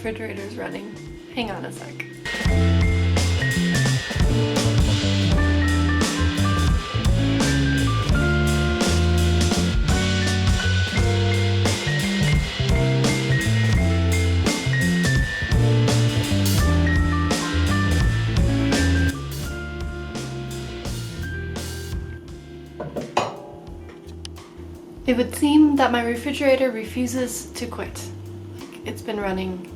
Refrigerator's running. Hang on a sec. It would seem that my refrigerator refuses to quit. Like, it's been running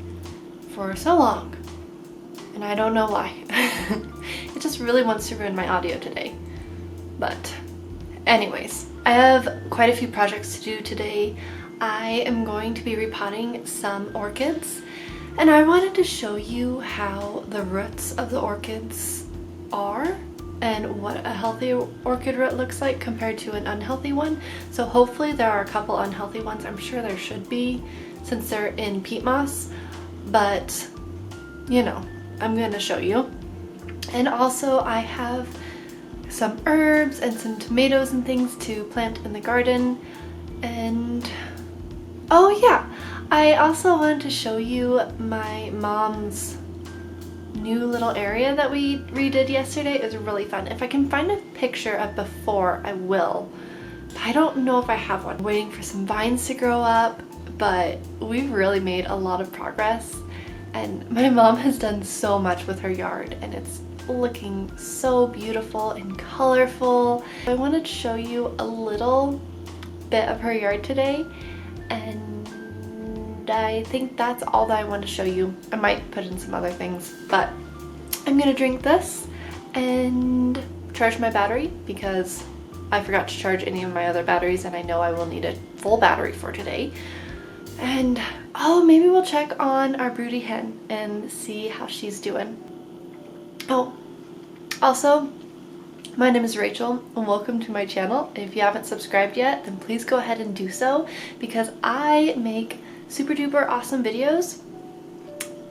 for so long, and I don't know why. It just really wants to ruin my audio today. But anyways, I have quite a few projects to do today. I am going to be repotting some orchids, and I wanted to show you how the roots of the orchids are and what a healthy orchid root looks like compared to an unhealthy one. So hopefully there are a couple unhealthy ones. I'm sure there should be, since they're in peat moss. But, you know, I'm going to show you. And also I have some herbs and some tomatoes and things to plant in the garden. And, oh yeah, I also wanted to show you my mom's new little area that we redid yesterday. It was really fun. If I can find a picture of before, I will. I don't know if I have one. I'm waiting for some vines to grow up, but we've really made a lot of progress, and my mom has done so much with her yard, and it's looking so beautiful and colorful. I wanted to show you a little bit of her yard today, and I think that's all that I want to show you. I might put in some other things, but I'm gonna drink this and charge my battery because I forgot to charge any of my other batteries, and I know I will need a full battery for today. And oh, maybe we'll check on our broody hen and see how she's doing. Oh, also, my name is Rachel and welcome to my channel. If you haven't subscribed yet, then please go ahead and do so, because I make super duper awesome videos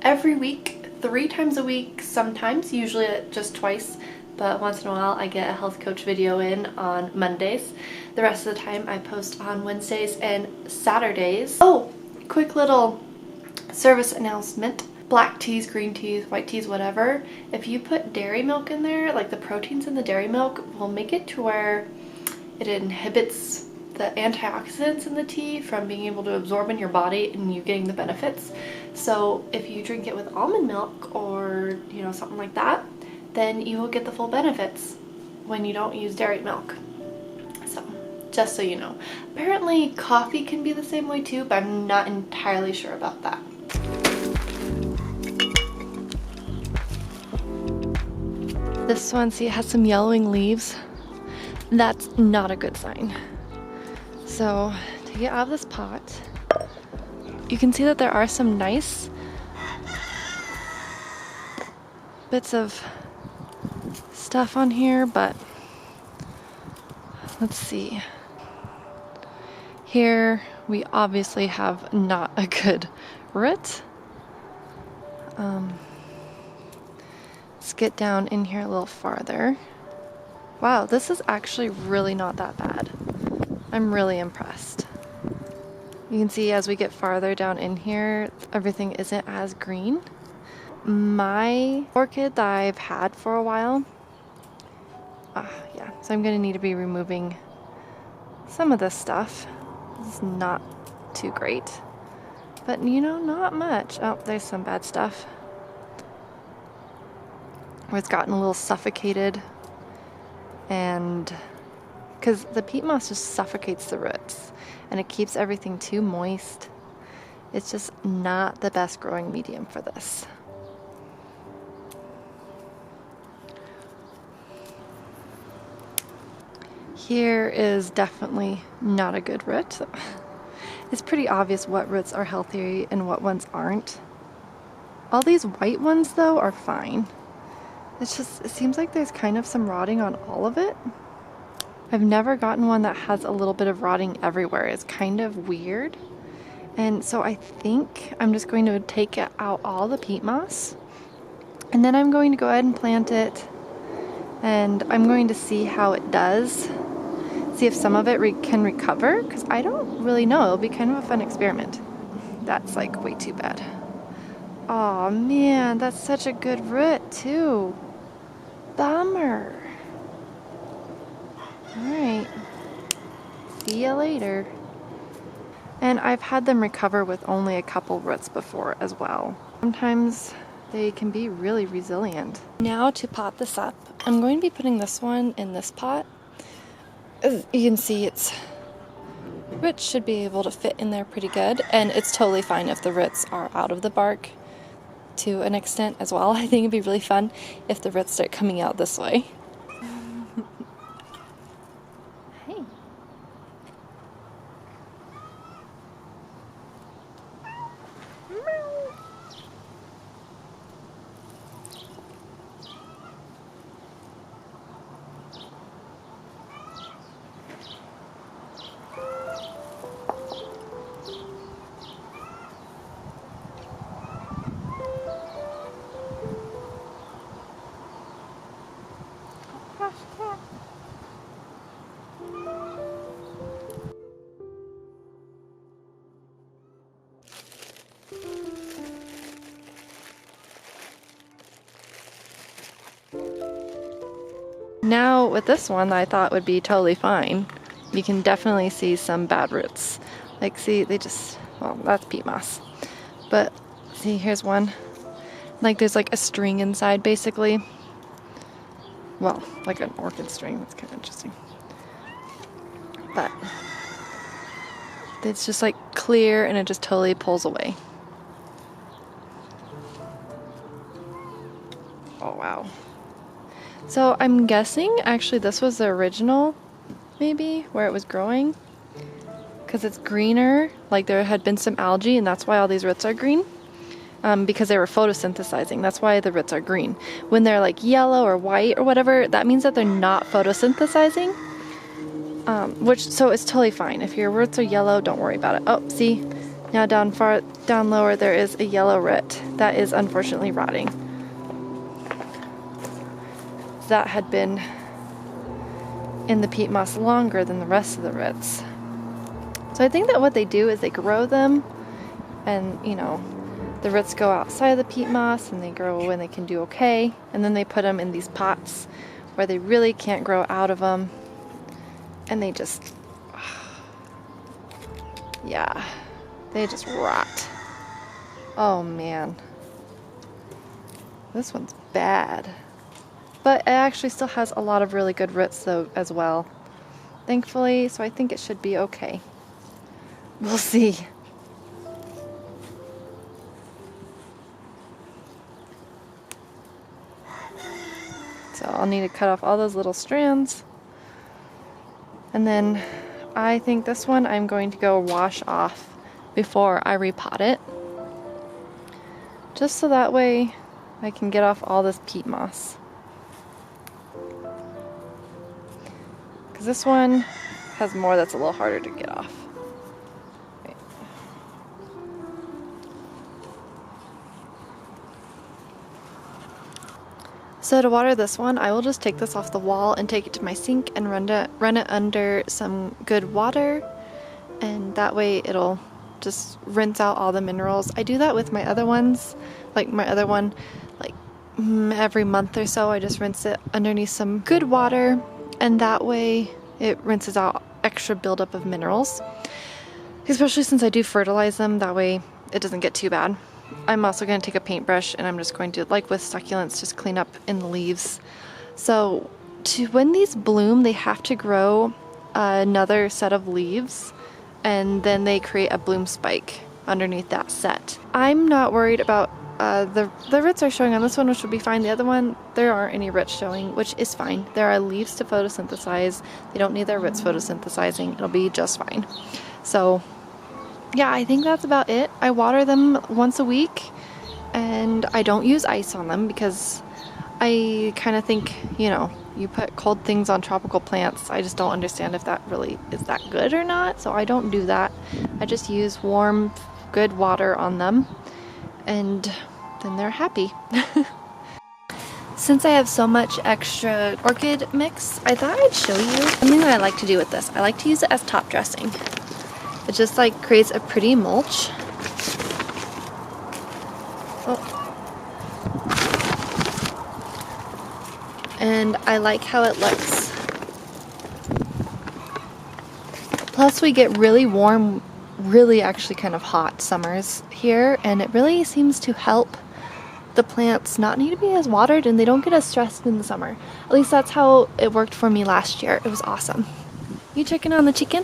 every week, 3 times a week sometimes, usually just twice, but once in a while I get a health coach video in on Mondays. The rest of the time I post on Wednesdays and Saturdays. Oh, quick little service announcement. Black teas, green teas, white teas, whatever. If you put dairy milk in there, like the proteins in the dairy milk will make it to where it inhibits the antioxidants in the tea from being able to absorb in your body and you getting the benefits. So if you drink it with almond milk or, you know, something like that, then you will get the full benefits when you don't use dairy milk. So just so you know. Apparently coffee can be the same way too, but I'm not entirely sure about that. This one, see, it has some yellowing leaves. That's not a good sign. So to get out of this pot, you can see that there are some nice bits of stuff on here, but let's see. Here we obviously have not a good root. Let's get down in here a little farther. Wow, this is actually really not that bad. I'm really impressed. You can see as we get farther down in here, everything isn't as green. My orchid that I've had for a while, yeah, so I'm gonna need to be removing some of this stuff. It's not too great, but you know, not much. Oh, there's some bad stuff where it's gotten a little suffocated, and because the peat moss just suffocates the roots and it keeps everything too moist, It's just not the best growing medium for this. Here is definitely not a good root. It's pretty obvious what roots are healthy and what ones aren't. All these white ones though are fine. It's just, it seems like there's kind of some rotting on all of it. I've never gotten one that has a little bit of rotting everywhere. It's kind of weird. And so I think I'm just going to take out all the peat moss, and then I'm going to go ahead and plant it, and I'm going to see how it does. See if some of it can recover, because I don't really know. It'll be kind of a fun experiment. That's like way too bad. Oh man, that's such a good root too. Bummer. Alright. See ya later. And I've had them recover with only a couple roots before as well. Sometimes they can be really resilient. Now to pot this up, I'm going to be putting this one in this pot. As you can see, its roots should be able to fit in there pretty good, and it's totally fine if the roots are out of the bark to an extent as well. I think it'd be really fun if the roots start coming out this way. Hey. Now with this one I thought would be totally fine. You can definitely see some bad roots. Like see, they just, well, that's peat moss. But see, here's one. Like there's like a string inside basically. Well, like an orchid string, that's kind of interesting. But it's just like clear and it just totally pulls away. Oh wow. So I'm guessing actually this was the original, maybe, where it was growing. Because it's greener, like there had been some algae and that's why all these roots are green. Because they were photosynthesizing, that's why the roots are green. When they're like yellow or white or whatever, that means that they're not photosynthesizing. So it's totally fine. If your roots are yellow, don't worry about it. Oh, see, now down lower there is a yellow root. That is unfortunately rotting. That had been in the peat moss longer than the rest of the roots. So I think that what they do is they grow them, and you know, the roots go outside of the peat moss and they grow when they can do okay, and then they put them in these pots where they really can't grow out of them, and they just, yeah, they just rot. Oh man, this one's bad. But it actually still has a lot of really good roots though as well, thankfully, so I think it should be okay. We'll see. So I'll need to cut off all those little strands. And then I think this one I'm going to go wash off before I repot it. Just so that way I can get off all this peat moss. Because this one has more that's a little harder to get off. Right. So to water this one, I will just take this off the wall and take it to my sink and run it under some good water, and that way it'll just rinse out all the minerals. I do that with my other ones, like my other one, like every month or so I just rinse it underneath some good water, and that way it rinses out extra buildup of minerals, especially since I do fertilize them. That way it doesn't get too bad. I'm also going to take a paintbrush and I'm just going to, like with succulents, just clean up in the leaves. So when these bloom, they have to grow another set of leaves, and then they create a bloom spike. underneath that set. I'm not worried about the roots are showing on this one, which will be fine. The other one, there aren't any roots showing, which is fine. There are leaves to photosynthesize. They don't need their roots photosynthesizing. It'll be just fine. So yeah, I think that's about it. I water them once a week, and I don't use ice on them because I kind of think, you know, you put cold things on tropical plants. I just don't understand if that really is that good or not, so I don't do that. I just use warm, good water on them, and then they're happy. Since I have so much extra orchid mix, I thought I'd show you something that I like to do with this. I like to use it as top dressing. It just like creates a pretty mulch. Oh. And I like how it looks. Plus we get really warm, really actually kind of hot summers here, and it really seems to help the plants not need to be as watered, and they don't get as stressed in the summer. At least that's how it worked for me last year. It was awesome. You checking on the chicken?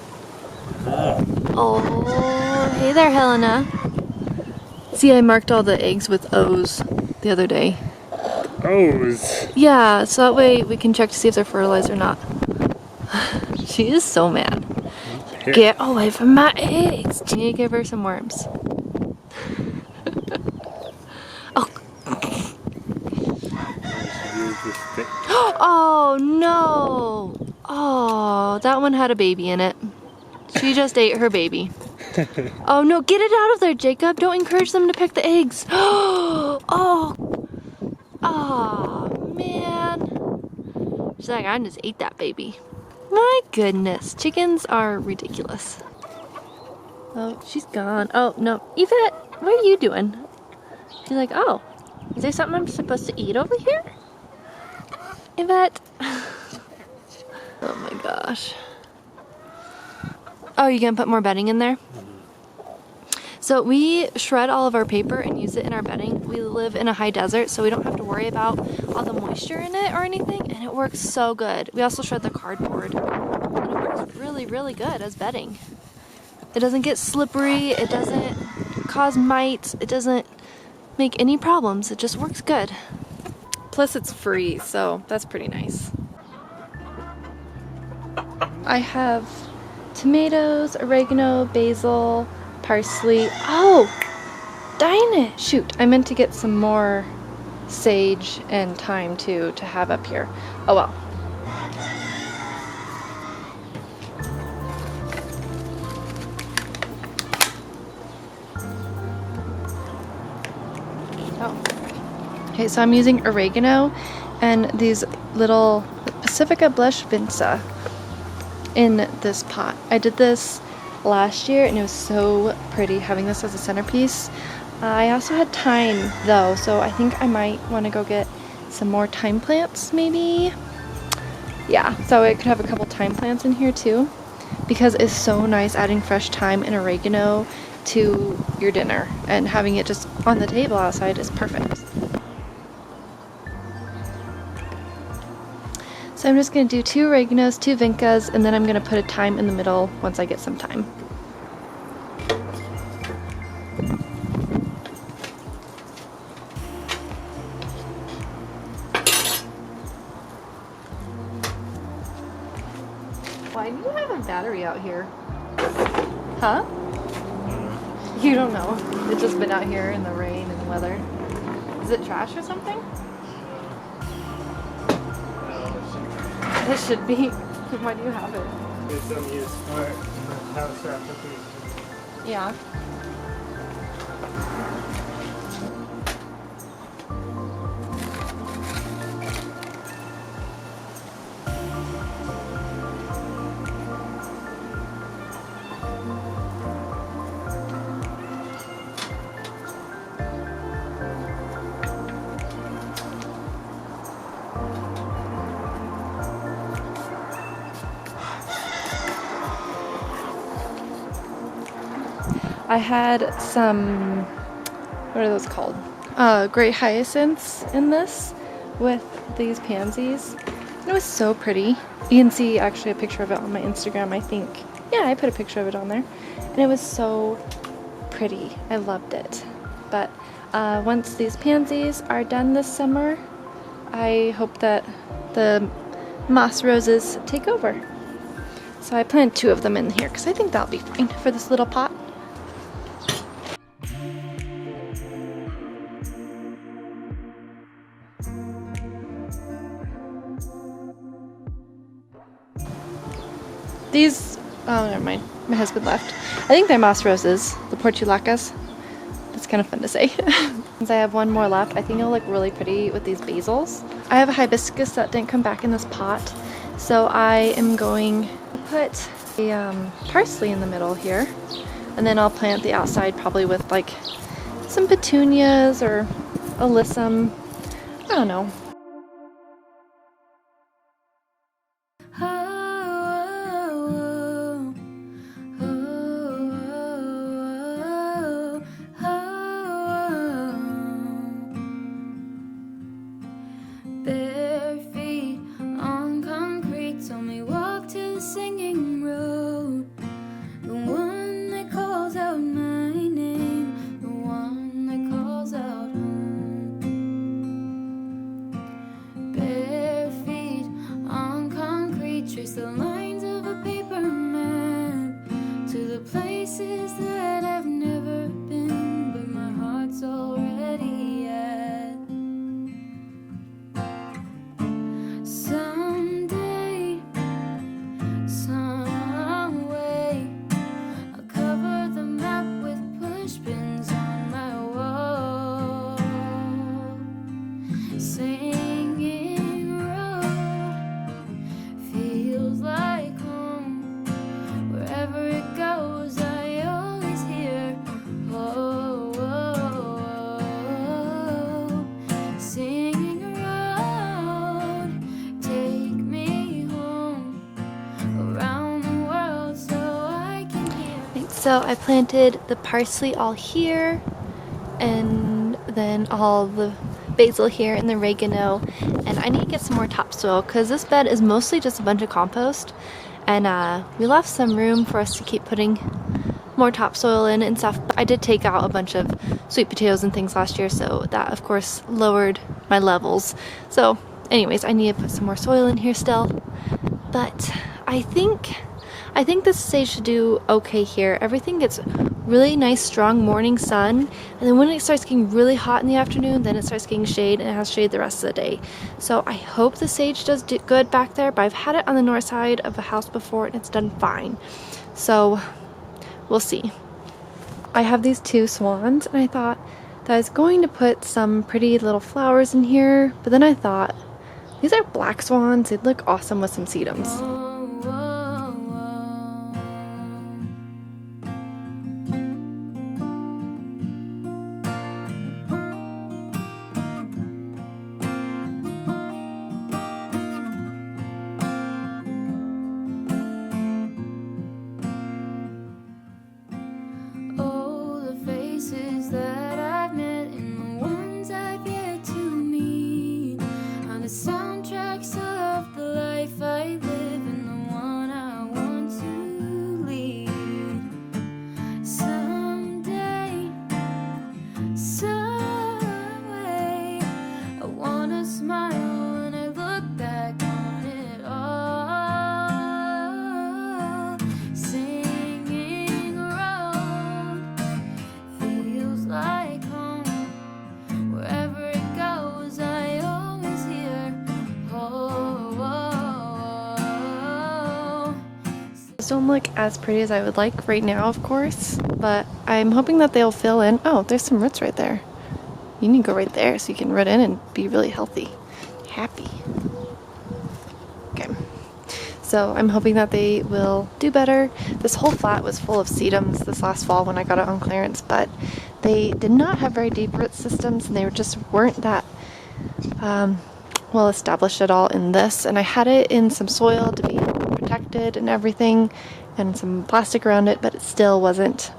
Oh, hey there, Helena. See, I marked all the eggs with O's the other day. O's? Yeah, so that way we can check to see if they're fertilized or not. She is so mad. Here. Get away from my eggs! Do you need to give her some worms? Oh. Oh no! Oh, that one had a baby in it. She just ate her baby. Oh no, get it out of there, Jacob. Don't encourage them to pick the eggs. Oh, oh man. She's like, I just ate that baby. My goodness, chickens are ridiculous. Oh, she's gone. Oh no, Yvette, what are you doing? She's like, oh, is there something I'm supposed to eat over here? Yvette. Oh my gosh. Oh, you gonna put more bedding in there? So we shred all of our paper and use it in our bedding. We live in a high desert, so we don't have to worry about all the moisture in it or anything, and it works so good. We also shred the cardboard, and it works really, really good as bedding. It doesn't get slippery, it doesn't cause mites, it doesn't make any problems, it just works good. Plus it's free, so that's pretty nice. I have tomatoes, oregano, basil, parsley. Oh, darn it. Shoot, I meant to get some more sage and thyme too to have up here. Oh well. Oh. Okay, so I'm using oregano and these little Pacifica blush vinca in this pot. I did this last year and it was so pretty having this as a centerpiece. I also had thyme though, so I think I might want to go get some more thyme plants maybe. Yeah, so I could have a couple thyme plants in here too, because it's so nice adding fresh thyme and oregano to your dinner, and having it just on the table outside is perfect. So I'm just going to do 2 oreganos, 2 vincas, and then I'm going to put a thyme in the middle once I get some thyme. Why do you have a battery out here? Huh? You don't know. It's just been out here in the rain and weather. Is it trash or something? It should be. Why do you have it? There's some use for it in the house application. Yeah. I had some, what are those called? Great hyacinths in this with these pansies. It was so pretty. You can see actually a picture of it on my Instagram, I think. Yeah, I put a picture of it on there. And it was so pretty. I loved it. But once these pansies are done this summer, I hope that the moss roses take over. So I planted 2 of them in here because I think that'll be fine for this little pot. These, oh never mind, my husband left. I think they're moss roses, the portulacas. That's kind of fun to say. Since I have 1 more left, I think it'll look really pretty with these basils. I have a hibiscus that didn't come back in this pot, so I am going to put a parsley in the middle here, and then I'll plant the outside probably with like some petunias or alyssum. I don't know. The lines of a paper map to the places that I've never been, but my heart's already at. Someday, some way, I'll cover the map with push pins on my wall, singing road feels like home. Wherever it goes, I always hear oh, oh, oh, singing road, take me home around the world so I can hear. So I planted the parsley all here, and then all the basil here and the oregano, and I need to get some more topsoil because this bed is mostly just a bunch of compost, and we left some room for us to keep putting more topsoil in and stuff. But I did take out a bunch of sweet potatoes and things last year, so that of course lowered my levels. So anyways, I need to put some more soil in here still, but I think this sage should do okay here. Everything gets really nice strong morning sun, and then when it starts getting really hot in the afternoon, then it starts getting shade, and it has shade the rest of the day. So I hope the sage does good back there, but I've had it on the north side of a house before and it's done fine. So we'll see. I have these 2 swans, and I thought that I was going to put some pretty little flowers in here, but then I thought these are black swans. They'd look awesome with some sedums. That I've met and the ones I've yet to meet are the soundtracks of the life I live and the one I want to lead. Someday, some way, I want to smile when I look back on it all. Singing road feels like home. Wherever it goes, I always hear oh, oh, oh. These don't look as pretty as I would like right now, of course, but I'm hoping that they'll fill in. Oh, there's some roots right there. You need to go right there so you can root in and be really healthy, happy. Okay. So I'm hoping that they will do better. This whole flat was full of sedums this last fall when I got it on clearance, but they did not have very deep root systems, and they just weren't that well established at all in this. And I had it in some soil to be protected and everything, and some plastic around it, but it still wasn't,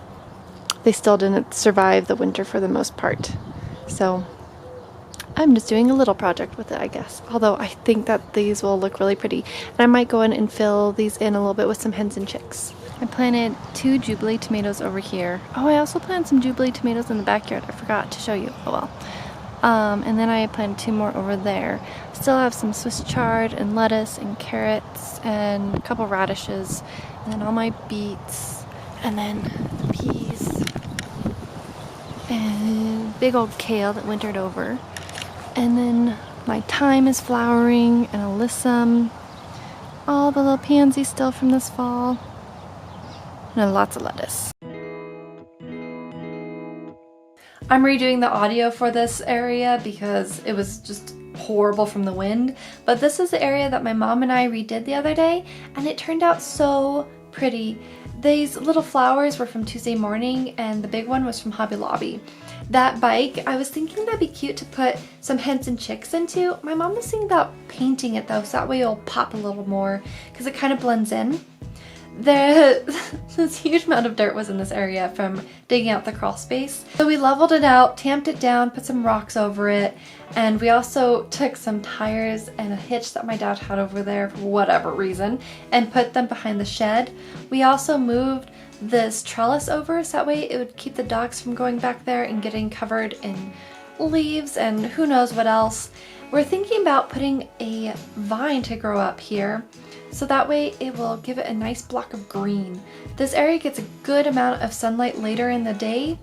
they still didn't survive the winter for the most part. So I'm just doing a little project with it, I guess. Although I think that these will look really pretty. And I might go in and fill these in a little bit with some hens and chicks. I planted 2 Jubilee tomatoes over here. Oh, I also planted some Jubilee tomatoes in the backyard. I forgot to show you. Oh well. And then I planted 2 more over there. Still have some Swiss chard and lettuce and carrots and a couple radishes. And then all my beets. And then peas. And big old kale that wintered over. And then my thyme is flowering and alyssum. All the little pansies still from this fall. And then lots of lettuce. I'm redoing the audio for this area because it was just horrible from the wind. But this is the area that my mom and I redid the other day, and it turned out so pretty. These little flowers were from Tuesday Morning, and the big one was from Hobby Lobby. That bike, I was thinking that'd be cute to put some hens and chicks into. My mom was thinking about painting it though, so that way it'll pop a little more because it kind of blends in. This huge amount of dirt was in this area from digging out the crawl space. So we leveled it out, tamped it down, put some rocks over it, and we also took some tires and a hitch that my dad had over there for whatever reason and put them behind the shed. We also moved this trellis over so that way it would keep the dogs from going back there and getting covered in leaves and who knows what else. We're thinking about putting a vine to grow up here, so that way it will give it a nice block of green. This area gets a good amount of sunlight later in the day,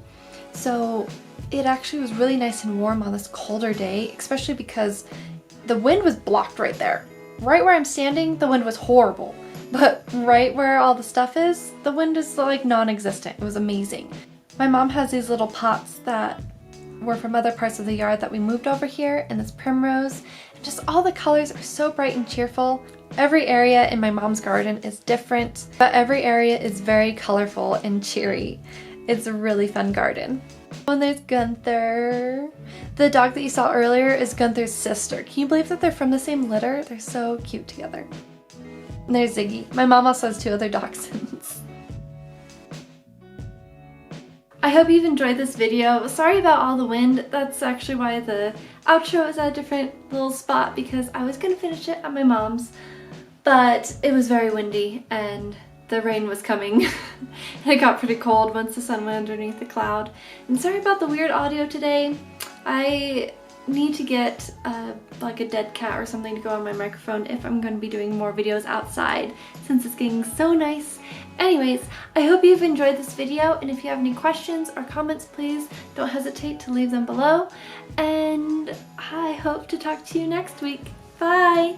so it actually was really nice and warm on this colder day, especially because the wind was blocked right there. Right where I'm standing, the wind was horrible, but right where all the stuff is, the wind is like non-existent. It was amazing. My mom has these little pots that were from other parts of the yard that we moved over here, and this primrose. And just all the colors are so bright and cheerful. Every area in my mom's garden is different, but every area is very colorful and cheery. It's a really fun garden. And there's Gunther. The dog that you saw earlier is Gunther's sister. Can you believe that they're from the same litter? They're so cute together. And there's Ziggy. My mom also has 2 other dachshunds. I hope you've enjoyed this video. Sorry about all the wind. That's actually why the outro is at a different little spot, because I was gonna finish it at my mom's, but it was very windy and the rain was coming. And it got pretty cold once the sun went underneath the cloud. And sorry about the weird audio today. I need to get like a dead cat or something to go on my microphone if I'm going to be doing more videos outside, since it's getting so nice. Anyways, I hope you've enjoyed this video, and if you have any questions or comments, please don't hesitate to leave them below. And I hope to talk to you next week. Bye!